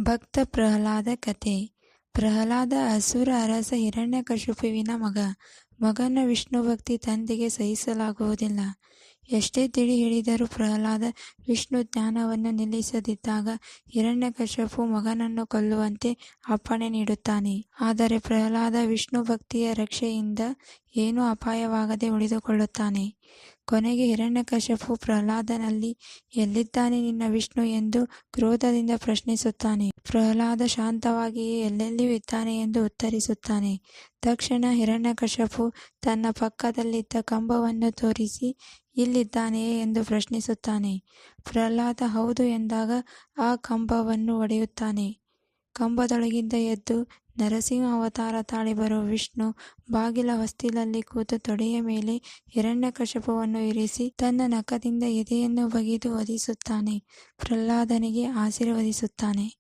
ಭಕ್ತ ಪ್ರಹ್ಲಾದ ಕಥೆ. ಪ್ರಹ್ಲಾದ ಅಸುರ ಅರಸ ಹಿರಣ್ಯಕಶಿಪುವಿನ ಮಗ. ಮಗನ ವಿಷ್ಣುಭಕ್ತಿ ತಂದೆಗೆ ಸಹಿಸಲಾಗುವುದಿಲ್ಲ. ಎಷ್ಟೇ ತಿಳಿ ಹೇಳಿದರೂ ಪ್ರಹ್ಲಾದ ವಿಷ್ಣು ಜ್ಞಾನವನ್ನು ನಿಲ್ಲಿಸದಿದ್ದಾಗ ಹಿರಣ್ಯಕಶಿಪು ಮಗನನ್ನು ಕೊಲ್ಲುವಂತೆ ಅಪ್ಪಣೆ ನೀಡುತ್ತಾನೆ. ಆದರೆ ಪ್ರಹ್ಲಾದ ವಿಷ್ಣು ಭಕ್ತಿಯ ರಕ್ಷೆಯಿಂದ ಏನೂ ಅಪಾಯವಾಗದೆ ಉಳಿದುಕೊಳ್ಳುತ್ತಾನೆ. ಕೊನೆಗೆ ಹಿರಣ್ಯಕಶಿಪು ಪ್ರಹ್ಲಾದನಲ್ಲಿ ಎಲ್ಲಿದ್ದಾನೆ ನಿನ್ನ ವಿಷ್ಣು ಎಂದು ಕ್ರೋಧದಿಂದ ಪ್ರಶ್ನಿಸುತ್ತಾನೆ. ಪ್ರಹ್ಲಾದ ಶಾಂತವಾಗಿಯೇ ಎಲ್ಲೆಲ್ಲಿಯೂ ಇದ್ದಾನೆ ಎಂದು ಉತ್ತರಿಸುತ್ತಾನೆ. ತಕ್ಷಣ ಹಿರಣ್ಯಕಶಿಪು ತನ್ನ ಪಕ್ಕದಲ್ಲಿದ್ದ ಕಂಬವನ್ನು ತೋರಿಸಿ ಇಲ್ಲಿದ್ದಾನೆಯೇ ಎಂದು ಪ್ರಶ್ನಿಸುತ್ತಾನೆ. ಪ್ರಹ್ಲಾದ ಹೌದು ಎಂದಾಗ ಆ ಕಂಬವನ್ನು ಒಡೆಯುತ್ತಾನೆ. ಕಂಬದೊಳಗಿಂದ ಎದ್ದು ನರಸಿಂಹ ಅವತಾರ ತಾಳಿ ಬರುವ ವಿಷ್ಣು ಬಾಗಿಲ ಹೊಸ್ತಿಲಲ್ಲಿ ಕೂತು ತೊಡೆಯ ಮೇಲೆ ಹಿರಣ್ಯಕಶಿಪುವನ್ನು ಇರಿಸಿ ತನ್ನ ನಖದಿಂದ ಎದೆಯನ್ನು ಬಗೆದು ವಧಿಸುತ್ತಾನೆ. ಪ್ರಹ್ಲಾದನಿಗೆ ಆಶೀರ್ವದಿಸುತ್ತಾನೆ.